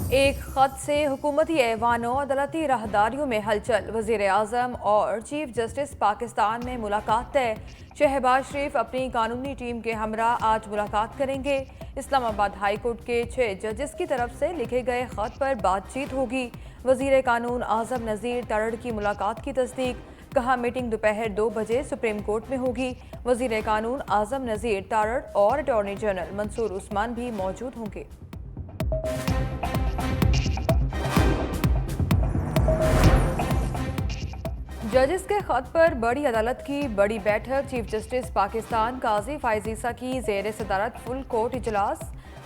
ایک خط سے حکومتی ایوانوں اور عدالتی راہداریوں میں ہلچل، وزیر اعظم اور چیف جسٹس پاکستان میں ملاقات طے۔ شہباز شریف اپنی قانونی ٹیم کے ہمراہ آج ملاقات کریں گے۔ اسلام آباد ہائی کورٹ کے 6 ججز کی طرف سے لکھے گئے خط پر بات چیت ہوگی۔ وزیر قانون اعظم نذیر ترڑ کی ملاقات کی تصدیق، کہا میٹنگ دوپہر 2 بجے سپریم کورٹ میں ہوگی۔ وزیر قانون اعظم نذیر ترڑ اور اٹارنی جنرل منصور عثمان بھی موجود ہوں گے۔ ججز کے خط پر بڑی عدالت کی بڑی بیٹھک، چیف جسٹس پاکستان قاضی فائز عیسیٰ کی زیر صدارت فل کورٹ اجلاس۔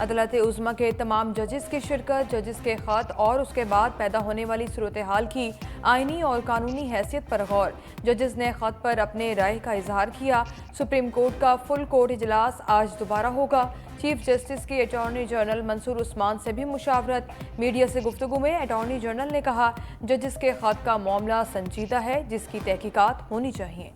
عدالت عظمیٰ کے تمام ججز کی شرکت، ججز کے خط اور اس کے بعد پیدا ہونے والی صورتحال کی آئینی اور قانونی حیثیت پر غور۔ ججز نے خط پر اپنے رائے کا اظہار کیا۔ سپریم کورٹ کا فل کورٹ اجلاس آج دوبارہ ہوگا۔ چیف جسٹس کی اٹارنی جنرل منصور عثمان سے بھی مشاورت۔ میڈیا سے گفتگو میں اٹارنی جنرل نے کہا، ججز کے خط کا معاملہ سنجیدہ ہے جس کی تحقیقات ہونی چاہیے۔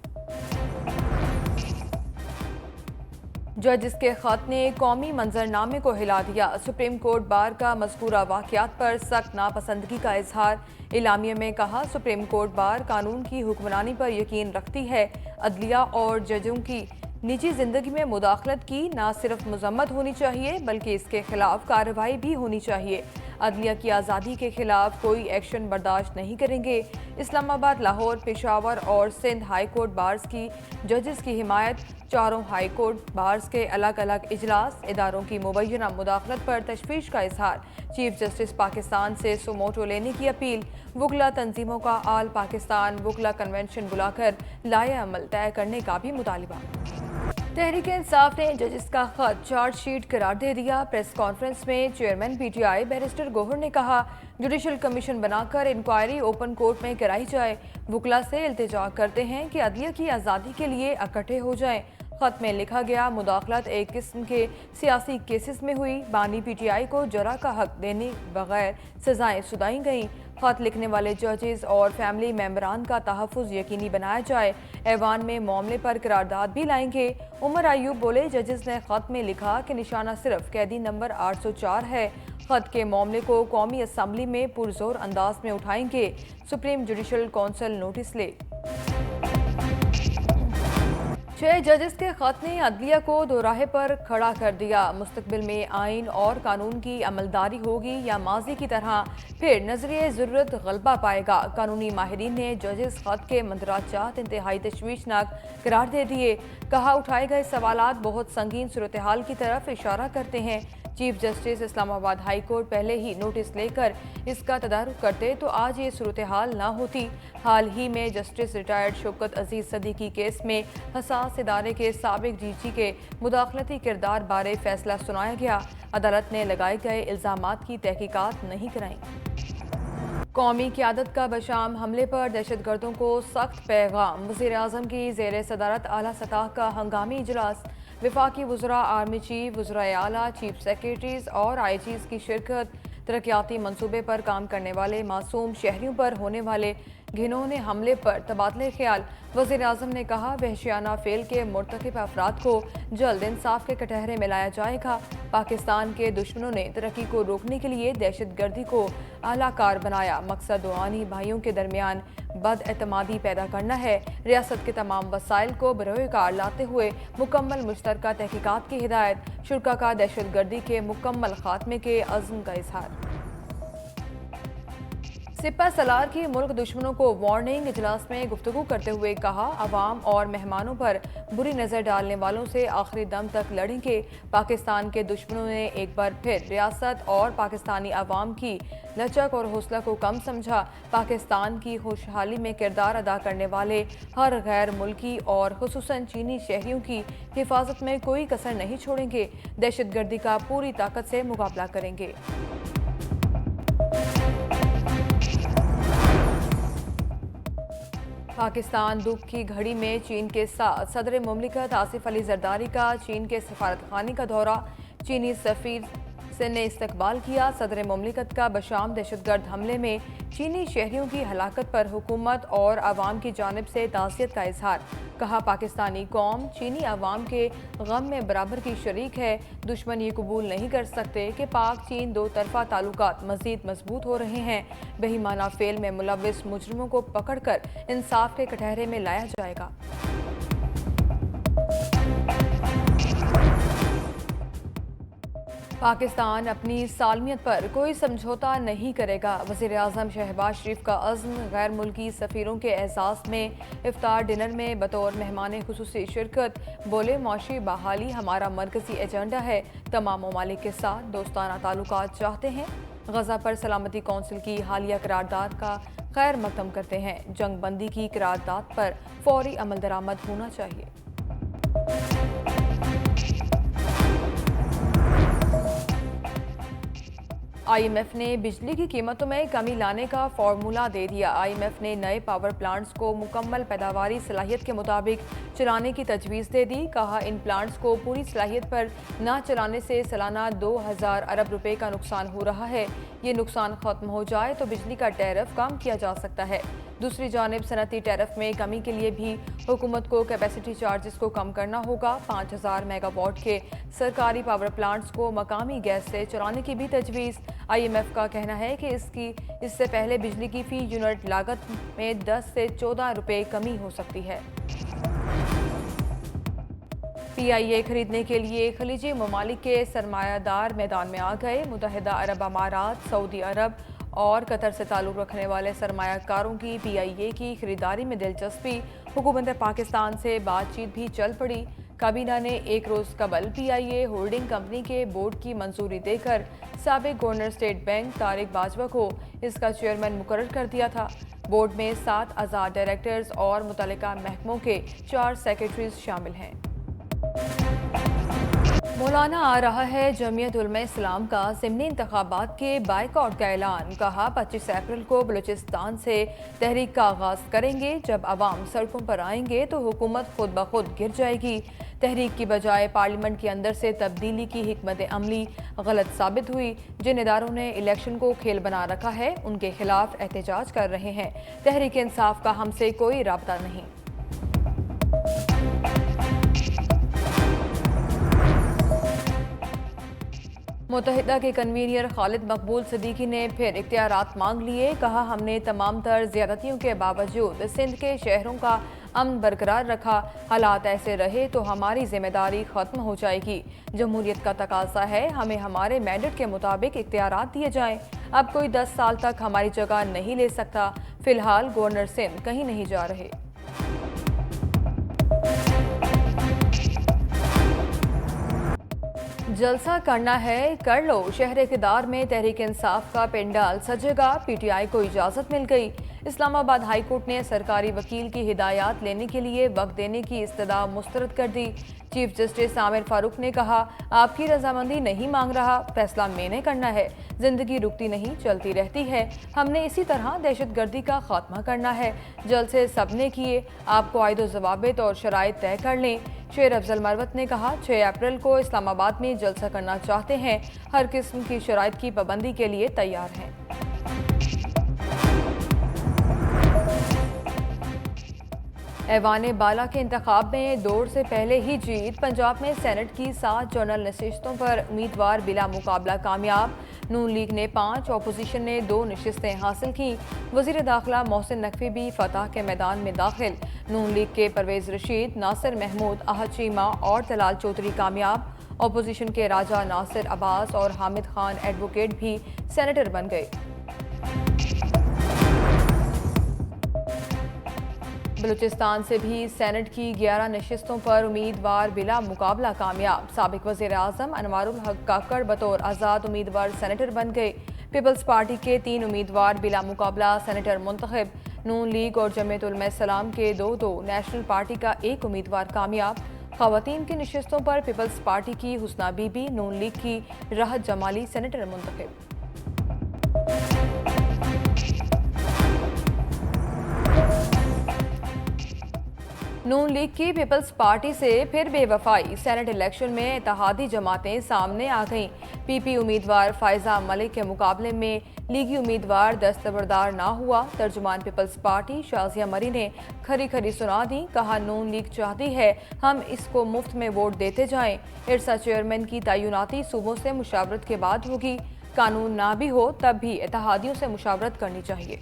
ججز کے خط نے قومی منظرنامے کو ہلا دیا۔ سپریم کورٹ بار کا مذکورہ واقعات پر سخت ناپسندگی کا اظہار۔ اعلامیہ میں کہا، سپریم کورٹ بار قانون کی حکمرانی پر یقین رکھتی ہے۔ عدلیہ اور ججوں کی نجی زندگی میں مداخلت کی نہ صرف مذمت ہونی چاہیے بلکہ اس کے خلاف کارروائی بھی ہونی چاہیے۔ عدلیہ کی آزادی کے خلاف کوئی ایکشن برداشت نہیں کریں گے۔ اسلام آباد، لاہور، پشاور اور سندھ ہائی کورٹ بارز کی ججز کی حمایت۔ چاروں ہائی کورٹ بارز کے الگ الگ اجلاس، اداروں کی مبینہ مداخلت پر تشویش کا اظہار۔ چیف جسٹس پاکستان سے سوموٹو لینے کی اپیل۔ وکلا تنظیموں کا آل پاکستان وکلا کنونشن بلا کر لائحہ عمل طے کرنے کا بھی مطالبہ۔ تحریک انصاف نے ججز کا خط چارج شیٹ قرار دے دیا۔ پریس کانفرنس میں chairman P T I barrister Gohar نے کہا، جوڈیشل کمیشن بنا کر انکوائری اوپن کورٹ میں کرائی جائے۔ وکلا سے التجا کرتے ہیں کہ عدلیہ کی آزادی کے لیے اکٹھے ہو جائیں۔ خط میں لکھا گیا، مداخلت ایک قسم کے سیاسی کیسز میں ہوئی۔ بانی پی ٹی آئی کو جرح کا حق دینے بغیر سزائیں سنائی گئیں۔ خط لکھنے والے ججز اور فیملی ممبران کا تحفظ یقینی بنایا جائے۔ ایوان میں معاملے پر قرارداد بھی لائیں گے۔ عمر ایوب بولے، ججز نے خط میں لکھا کہ نشانہ صرف قیدی نمبر 804 ہے۔ خط کے معاملے کو قومی اسمبلی میں پرزور انداز میں اٹھائیں گے۔ سپریم جوڈیشل کونسل نوٹس لے۔ 6 ججز کے خط نے عدلیہ کو دوراہے پر کھڑا کر دیا۔ مستقبل میں آئین اور قانون کی عملداری ہوگی یا ماضی کی طرح پھر نظریہ ضرورت غلبہ پائے گا؟ قانونی ماہرین نے ججز خط کے مندرجات انتہائی تشویشناک قرار دے دیے۔ کہا، اٹھائے گئے سوالات بہت سنگین صورتحال کی طرف اشارہ کرتے ہیں۔ چیف جسٹس اسلام آباد ہائی کورٹ پہلے ہی نوٹس لے کر اس کا تدارک کرتے تو آج یہ صورتحال نہ ہوتی۔ حال ہی میں justice retired Shaukat Aziz Siddiqui case میں حساس ادارے کے سابق ڈی جی کے مداخلتی کردار بارے فیصلہ سنایا گیا۔ عدالت نے لگائے گئے الزامات کی تحقیقات نہیں کرائیں۔ قومی قیادت کا بشام حملے پر دہشت گردوں کو سخت پیغام۔ وزیر اعظم کی زیر صدارت اعلیٰ سطح کا ہنگامی اجلاس۔ وفاقی وزراء، آرمی چیف، وزرائے اعلیٰ، چیف سیکریٹریز اور آئی جیز کی شرکت۔ ترقیاتی منصوبے پر کام کرنے والے معصوم شہریوں پر ہونے والے گھناؤنے حملے پر تبادلہ خیال۔ وزیر اعظم نے کہا، وحشیانہ فعل کے مرتکب افراد کو جلد انصاف کے کٹہرے میں لایا جائے گا۔ پاکستان کے دشمنوں نے ترقی کو روکنے کے لیے دہشت گردی کو اعلیٰ کار بنایا۔ مقصد روحانی بھائیوں کے درمیان بد اعتمادی پیدا کرنا ہے۔ ریاست کے تمام وسائل کو بروئے کار لاتے ہوئے مکمل مشترکہ تحقیقات کی ہدایت۔ شرکا کا دہشت گردی کے مکمل خاتمے کے عزم کا اظہار۔ سپہ سالار کی ملک دشمنوں کو وارننگ۔ اجلاس میں گفتگو کرتے ہوئے کہا، عوام اور مہمانوں پر بری نظر ڈالنے والوں سے آخری دم تک لڑیں گے۔ پاکستان کے دشمنوں نے ایک بار پھر ریاست اور پاکستانی عوام کی لچک اور حوصلہ کو کم سمجھا۔ پاکستان کی خوشحالی میں کردار ادا کرنے والے ہر غیر ملکی اور خصوصاً چینی شہریوں کی حفاظت میں کوئی کسر نہیں چھوڑیں گے۔ دہشت گردی کا پوری طاقت سے مقابلہ کریں گے۔ پاکستان دکھ کی گھڑی میں چین کے ساتھ صدر مملکت آصف علی زرداری کا چین کے سفارت خانے کا دورہ۔ چینی سفیر सिंध ने इस्तकबाल किया। सदर मुमलिकत का बशाम दहशतगर्द हमले में चीनी शहरियों की हलाकत पर हुकूमत और आवाम की जानिब से ताज़ियत का इजहार। कहा, पाकिस्तानी कौम चीनी आवाम के गम में बराबर की शरीक है। दुश्मन ये कबूल नहीं कर सकते कि पाक चीन दो तरफा ताल्लुकात मज़ीद मजबूत हो रहे हैं। बेईमाना फेल में मुलव्विस मुजरिमों को पकड़ कर इंसाफ के कटहरे में लाया जाएगा। पाकिस्तान अपनी सालमियत पर कोई समझौता नहीं करेगा। वज़ीर-ए-आज़म शहबाज शरीफ का अज़्म। गैर मुल्की सफ़ीरों के एहसास में इफ्तार डिनर में बतौर मेहमान खुसूसी शिरकत। बोले, मौशी बहाली हमारा मरकज़ी एजेंडा है। तमाम ममालिक के साथ दोस्ताना ताल्लुकात चाहते हैं। गज़ा पर सलामती कौंसिल की हालिया करारदाद का खैर मकदम करते हैं। जंग बंदी की करारदाद पर फौरी अमल दरामद होना चाहिए। IMF ने बिजली की कीमतों में कमी लाने का फॉर्मूला दे दिया। IMF ने नए पावर प्लांट्स को मुकम्मल पैदावारी सलाहियत के मुताबिक चलाने की तजवीज़ दे दी। कहा, इन प्लांट्स को पूरी सलाहियत पर न चलाने से सालाना 2000 अरब रुपए का नुकसान हो रहा है। ये नुकसान खत्म हो जाए तो बिजली का टैरिफ कम किया जा सकता है। दूसरी जानिब सनती टैरिफ में कमी के लिए भी हुकूमत को कैपेसिटी चार्जेस को कम करना होगा। 5000 मेगावाट के सरकारी पावर प्लांट्स को मकामी गैस से चलाने की भी तजवीज़। IMF का कहना है कि इससे पहले बिजली की फी यूनिट लागत में 10 से 14 रुपए कमी हो सकती है। PIA खरीदने के लिए खलीजी ममालिक के सरमायादार मैदान में आ गए। मुत्तहिदा अरब अमारात, सऊदी अरब और कतर से ताल्लुक़ रखने वाले सरमायाकारों की PIA की खरीदारी में दिलचस्पी। हुकूमत पाकिस्तान से बातचीत भी चल पड़ी। काबीना ने एक रोज़ कबल PIA होल्डिंग कंपनी के बोर्ड की मंजूरी देकर साबिक governor state bank Tariq Bajwa को इसका चेयरमैन मुकर्रर कर दिया था। बोर्ड में 7 आज़ाद डायरेक्टर्स और मुतल्लिका महकमों के 4 सेक्रेटरीज शामिल हैं। मौलाना आ रहा है जमीयत उलमा इस्लाम का ज़िमनी इंतखाबात के बाइकआउट का ऐलान। कहा, 25 अप्रैल को बलूचिस्तान से तहरीक का आगाज़ करेंगे। जब अवाम सड़कों पर आएंगे तो हुकूमत खुद ब खुद गिर जाएगी। तहरीक की बजाय पार्लियामेंट के अंदर से तब्दीली की हिकमत अमली गलत साबित हुई। जिन इदारों ने इलेक्शन को खेल बना रखा है उनके खिलाफ एहतजाज कर रहे हैं। तहरीक इंसाफ का हमसे कोई राब्ता नहीं। मुत्तहिदा के कन्वीनर खालिद मकबूल सिद्दीकी ने फिर इख्तियारात मांग लिए। कहा, हमने तमाम तर ज़्यादतियों के बावजूद सिंध के शहरों का अमन बरकरार रखा। हालात ऐसे रहे तो हमारी जिम्मेदारी ख़त्म हो जाएगी। जमहूरियत का तकाजा है हमें हमारे मैंडेट के मुताबिक इख्तियारात दिए जाएं। अब कोई 10 साल तक हमारी जगह नहीं ले सकता। फ़िलहाल गवर्नर सिंध कहीं नहीं जा रहे। जलसा करना है कर लो। शहर इक़्तिदार में तहरीक इंसाफ का पेंडाल सजेगा। PTI को इजाज़त मिल गई। इस्लामाबाद हाई कोर्ट ने सरकारी वकील की हिदायत लेने के लिए वक्त देने की इस्तदा मुस्तरद कर दी। चीफ जस्टिस आमिर फारूक ने कहा, आपकी रजामंदी नहीं मांग रहा, फैसला मैंने करना है। जिंदगी रुकती नहीं, चलती रहती है। हमने इसी तरह दहशतगर्दी का खात्मा करना है। जलसे सबने किए, आपको आयदो ज़वाबित और शराइत तय कर लें। शेर अफजल मरवत ने कहा, 6 अप्रैल को इस्लामाबाद में जलसा करना चाहते हैं। हर किस्म की शराइत की पाबंदी के लिए तैयार हैं। ऐवान बाला के इंतखाब में दौड़ से पहले ही जीत। पंजाब में सेनेट की 7 जनरल नशिस्तों पर उम्मीदवार बिला मुकाबला कामयाब। नून लीग ने 5, अपोजिशन ने 2 नशिस्तें हासिल की। वज़ीर दाखिला मोहसिन नकवी भी फतह के मैदान में दाखिल। नून लीग के परवेज़ रशीद, नासिर महमूद, अहद चीमा और तलाल चौधरी कामयाब। अपोजिशन के राजा नासिर अब्बास और हामिद खान एडवोकेट भी सेनेटर बन गए। बलूचिस्तान से भी सेनेट की 11 नशिस्तों पर उम्मीदवार बिला मुकाबला कामयाब। साबिक वज़ीर आज़म अनवारुल हक काकड़ बतौर आज़ाद उम्मीदवार सेनेटर बन गए। पीपल्स पार्टी के 3 उम्मीदवार बिला मुकाबला सेनेटर मुंतखब। नून लीग और जमीयत उलमा इस्लाम के 2-2, नेशनल पार्टी का 1 उम्मीदवार कामयाब। ख़वातीन की नशिस्तों पर पीपल्स पार्टी की हुस्ना बीबी, नून लीग की राहत जमाली सेनेटर मुंतखब। नून लीग की पीपल्स पार्टी से फिर बेवफाई। सेनेट इलेक्शन में इत्तेहादी जमातें सामने आ गईं। पीपी उम्मीदवार फायजा मलिक के मुकाबले में लीगी उम्मीदवार दस्तबरदार ना हुआ। तर्जुमान पीपल्स पार्टी शाजिया मरी ने खरी खरी सुना दी। कहा, नून लीग चाहती है हम इसको मुफ्त में वोट देते जाएं। इरसा चेयरमैन की तैनाती सूबों से मुशावरत के बाद होगी। कानून ना भी हो तब भी इत्तेहादियों से मुशावरत करनी चाहिए।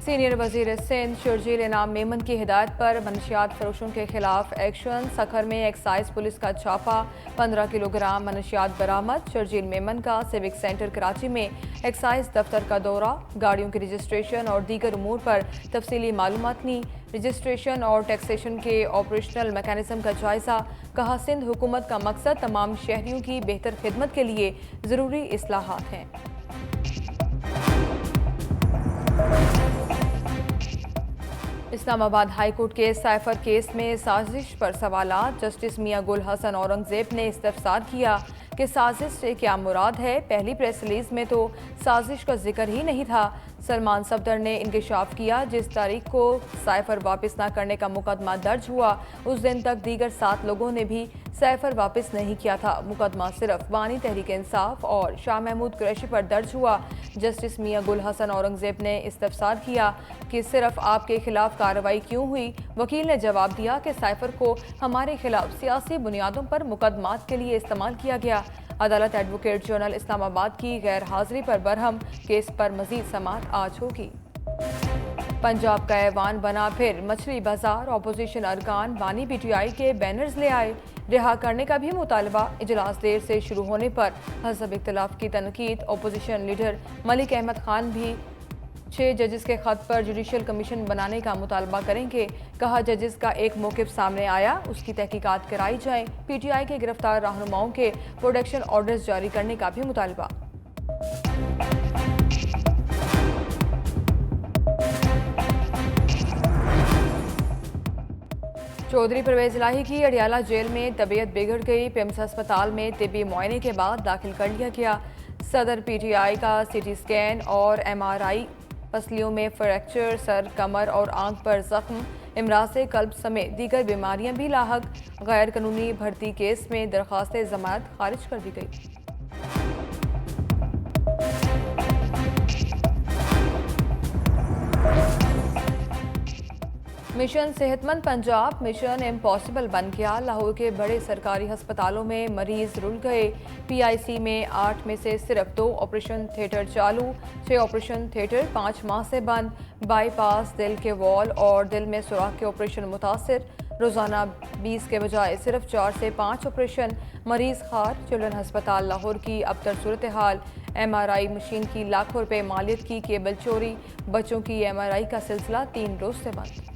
सीनियर वजीर सिंध शर्जील इनाम मेमन की हिदायत पर मनशियात फरोशों के खिलाफ एक्शन। सखर में एक्साइज पुलिस का छापा, 15 किलोग्राम मनशियात बरामद। शर्जील मेमन का सिविक सेंटर कराची में एक्साइज दफ्तर का दौरा, गाड़ियों की रजिस्ट्रेशन और दीगर उमूर पर तफसीली मालूमात ली। रजिस्ट्रेशन और टैक्सेशन के ऑपरेशनल मैकेनिज्म का जायजा। कहा, सिंध हुकूमत का मकसद तमाम शहरियों की बेहतर खिदमत के लिए ज़रूरी इस्लाहात हैं। इस्लामाबाद हाई कोर्ट के साइफर केस में साजिश पर सवालात। जस्टिस मियां गुल हसन औरंगजेब ने इस्तफसार किया कि साजिश से क्या मुराद है। पहली प्रेस रिलीज में तो साजिश का जिक्र ही नहीं था। सलमान सफदर ने इंकशाफ किया, जिस तारीख को साइफर वापस न करने का मुकदमा दर्ज हुआ उस दिन तक दीगर 7 लोगों ने भी साइफर वापस नहीं किया था। मुकदमा सिर्फ वानी तहरीक इंसाफ और शाह महमूद कुरैशी पर दर्ज हुआ। जस्टिस मियां गुल हसन औरंगजेब ने इस्तफसार किया कि सिर्फ आपके खिलाफ कार्रवाई क्यों हुई। वकील ने जवाब दिया कि साइफर को हमारे खिलाफ सियासी बुनियादों पर मुकदमात के लिए इस्तेमाल किया गया। अदालत एडवोकेट जनरल इस्लामाबाद की गैर हाजिरी पर बरहम। केस पर मजीद समाअत आज होगी। पंजाब का ऐवान बना फिर मछली बाजार। अपोजिशन अरकान बानी पीटीआई के बैनर्स ले आए। रिहा करने का भी मुतालबा। इजलास देर से शुरू होने पर हज़ब इख्तिलाफ की तनकीद। अपोजिशन लीडर मलिक अहमद खान भी 6 जजेस के खत पर जुडिशल कमीशन बनाने का मुतालबा करेंगे। कहा, जजेस का एक मौक़िफ़ सामने आया, उसकी तहकीकात कराई जाए। पीटीआई के गिरफ्तार रहनुमाओं के प्रोटेक्शन ऑर्डर्स जारी करने का भी मुतालबा। चौधरी परवेज इलाही की अडियाला जेल में तबीयत बिगड़ गई। पिम्स अस्पताल में तिब्बी मुआयने के बाद दाखिल कर लिया गया। सदर पीटीआई का सीटी स्कैन और एमआरआई। पसलियों में फ्रैक्चर, सर, कमर और आंख पर जख्म। इमराज़ कल्ब समेत दीगर बीमारियां भी लाहक। गैर कानूनी भर्ती केस में दरख्वास्त जमानत खारिज कर दी गई। मिशन सेहतमंद पंजाब मिशन इम्पॉसिबल बन गया। लाहौर के बड़े सरकारी हस्पतालों में मरीज रुल गए। पीआईसी में 8 में से सिर्फ 2 ऑपरेशन थिएटर चालू। 6 ऑपरेशन थिएटर 5 माह से बंद। बाईपास, दिल के वॉल और दिल में सुराख के ऑपरेशन मुतासिर। रोज़ाना 20 के बजाय सिर्फ 4 से 5 ऑपरेशन। मरीज खार। चिल्ड्रन हस्पताल लाहौर की अबतर सूरत हाल। एमआरआई मशीन की लाखों रुपए मालियत की केबल चोरी। बच्चों की एमआरआई का सिलसिला 3 रोज से बंद।